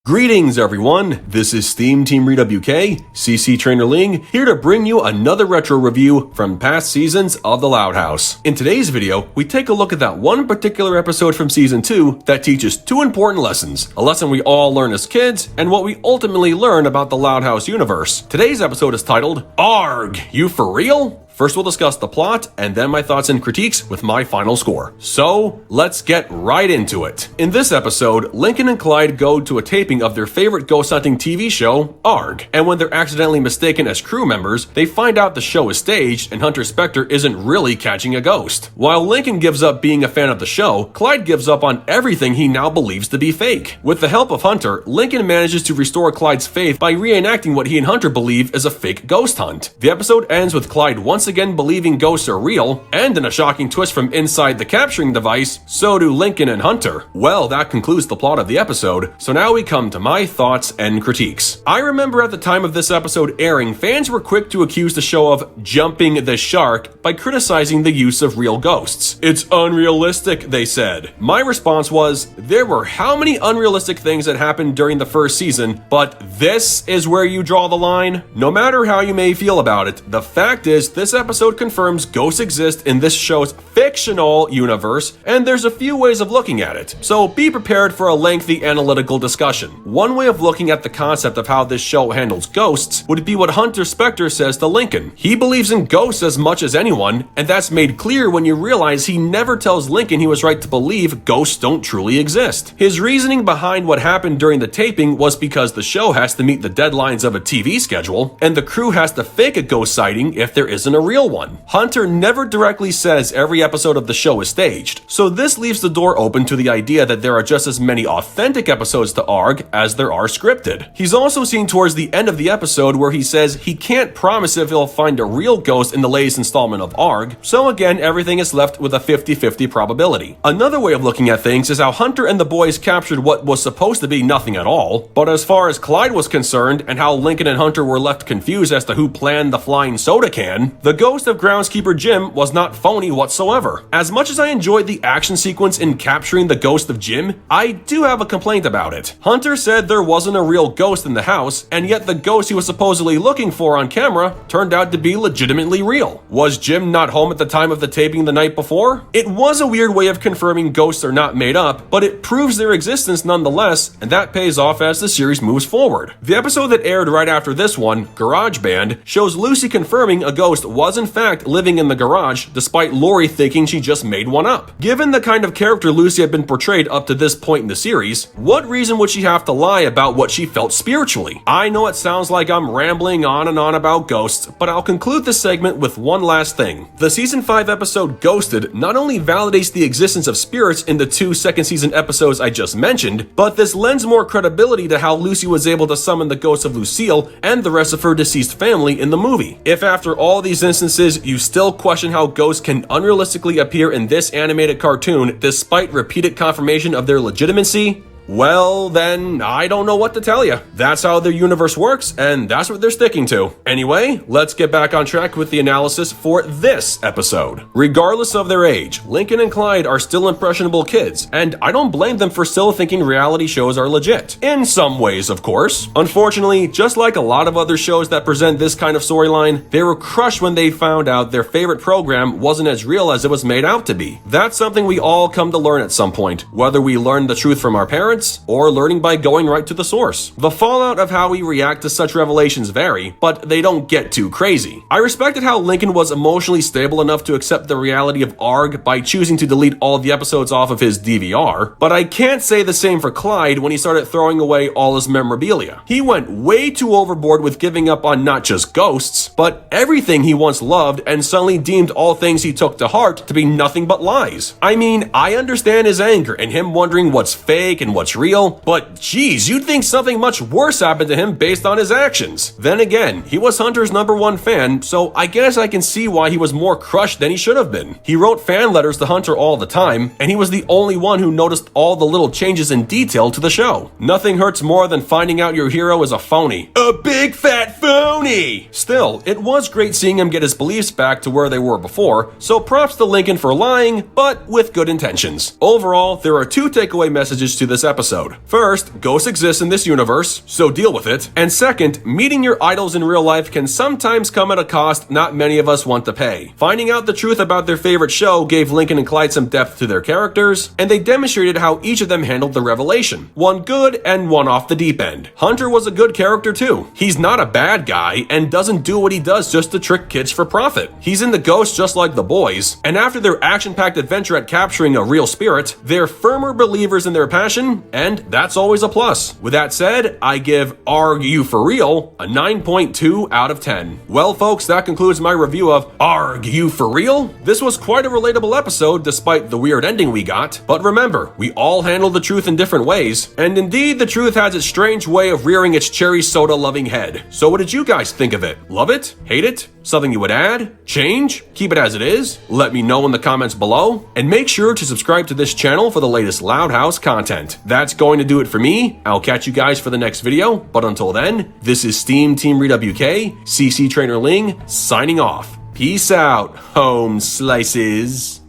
Greetings everyone, this is SteamTeamRedubUK, CC Trainor-Ling, here to bring you another retro review from past seasons of The Loud House. In today's video, we take a look at that one particular episode from Season 2 that teaches two important lessons, a lesson we all learn as kids, and what we ultimately learn about the Loud House universe. Today's episode is titled, ARG, You For Real? First, we'll discuss the plot, and then my thoughts and critiques with my final score. So, let's get right into it. In this episode, Lincoln and Clyde go to a taping of their favorite ghost hunting TV show, ARG, and when they're accidentally mistaken as crew members, they find out the show is staged and Hunter Spector isn't really catching a ghost. While Lincoln gives up being a fan of the show, Clyde gives up on everything he now believes to be fake. With the help of Hunter, Lincoln manages to restore Clyde's faith by reenacting what he and Hunter believe is a fake ghost hunt. The episode ends with Clyde once again believing ghosts are real, and in a shocking twist from inside the capturing device, so do Lincoln and Hunter. Well, that concludes the plot of the episode, so now we come to my thoughts and critiques. I remember at the time of this episode airing, fans were quick to accuse the show of jumping the shark by criticizing the use of real ghosts. It's unrealistic, they said. My response was, there were how many unrealistic things that happened during the first season, but this is where you draw the line? No matter how you may feel about it, the fact is this episode confirms ghosts exist in this show's fictional universe, and there's a few ways of looking at it, so be prepared for a lengthy analytical discussion. One way of looking at the concept of how this show handles ghosts would be what Hunter Spector says to Lincoln. He believes in ghosts as much as anyone, and that's made clear when you realize he never tells Lincoln he was right to believe ghosts don't truly exist. His reasoning behind what happened during the taping was because the show has to meet the deadlines of a TV schedule, and the crew has to fake a ghost sighting if there isn't a real one. Hunter never directly says every episode of the show is staged, so this leaves the door open to the idea that there are just as many authentic episodes to ARG as there are scripted. He's also seen towards the end of the episode where he says he can't promise if he'll find a real ghost in the latest installment of ARG, so again everything is left with a 50-50 probability. Another way of looking at things is how Hunter and the boys captured what was supposed to be nothing at all, but as far as Clyde was concerned and how Lincoln and Hunter were left confused as to who planned the flying soda can, the ghost of groundskeeper Jim was not phony whatsoever. As much as I enjoyed the action sequence in capturing the ghost of Jim, I do have a complaint about it. Hunter said there wasn't a real ghost in the house, and yet the ghost he was supposedly looking for on camera turned out to be legitimately real. Was Jim not home at the time of the taping the night before? It was a weird way of confirming ghosts are not made up, but it proves their existence nonetheless, and that pays off as the series moves forward. The episode that aired right after this one, Garage Band, shows Lucy confirming a ghost was in fact living in the garage, despite Lori thinking she just made one up. Given the kind of character Lucy had been portrayed up to this point in the series, what reason would she have to lie about what she felt spiritually? I know it sounds like I'm rambling on and on about ghosts, but I'll conclude this segment with one last thing. The Season 5 episode Ghosted not only validates the existence of spirits in the two second season episodes I just mentioned, but this lends more credibility to how Lucy was able to summon the ghost of Lucille and the rest of her deceased family in the movie. If after all these instances you still question how ghosts can unrealistically appear in this animated cartoon despite repeated confirmation of their legitimacy, well, then I don't know what to tell you. That's how their universe works, and that's what they're sticking to. Anyway, let's get back on track with the analysis for this episode. Regardless of their age, Lincoln and Clyde are still impressionable kids, and I don't blame them for still thinking reality shows are legit. In some ways, of course. Unfortunately, just like a lot of other shows that present this kind of storyline, they were crushed when they found out their favorite program wasn't as real as it was made out to be. That's something we all come to learn at some point, whether we learn the truth from our parents or learning by going right to the source. The fallout of how we react to such revelations vary, but they don't get too crazy. I respected how Lincoln was emotionally stable enough to accept the reality of ARG by choosing to delete all the episodes off of his DVR, but I can't say the same for Clyde when he started throwing away all his memorabilia. He went way too overboard with giving up on not just ghosts, but everything he once loved and suddenly deemed all things he took to heart to be nothing but lies. I mean, I understand his anger and him wondering what's fake and what's real, but geez, you'd think something much worse happened to him based on his actions. Then again, he was Hunter's #1 fan, so I guess I can see why he was more crushed than he should have been. He wrote fan letters to Hunter all the time, and he was the only one who noticed all the little changes in detail to the show. Nothing hurts more than finding out your hero is a phony. A big fat phony! Still, it was great seeing him get his beliefs back to where they were before, so props to Lincoln for lying, but with good intentions. Overall, there are two takeaway messages to this episode episode. First, ghosts exist in this universe, so deal with it. And second, meeting your idols in real life can sometimes come at a cost not many of us want to pay. Finding out the truth about their favorite show gave Lincoln and Clyde some depth to their characters, and they demonstrated how each of them handled the revelation. One good and one off the deep end. Hunter was a good character too. He's not a bad guy and doesn't do what he does just to trick kids for profit. He's in the ghost just like the boys, and after their action-packed adventure at capturing a real spirit, they're firmer believers in their passion, and that's always a plus. With that said, I give Arg You For Real a 9.2 out of 10. Well folks, that concludes my review of Arg You For Real. This was quite a relatable episode despite the weird ending we got, but remember, we all handle the truth in different ways, and indeed the truth has its strange way of rearing its cherry soda loving head. So what did you guys think of it? Love it? Hate it? Something you would add? Change? Keep it as it is? Let me know in the comments below, and make sure to subscribe to this channel for the latest Loud House content. That's going to do it for me. I'll catch you guys for the next video, but until then, this is SteamTeamRedubUK, CC Trainor-Ling, signing off. Peace out, home slices.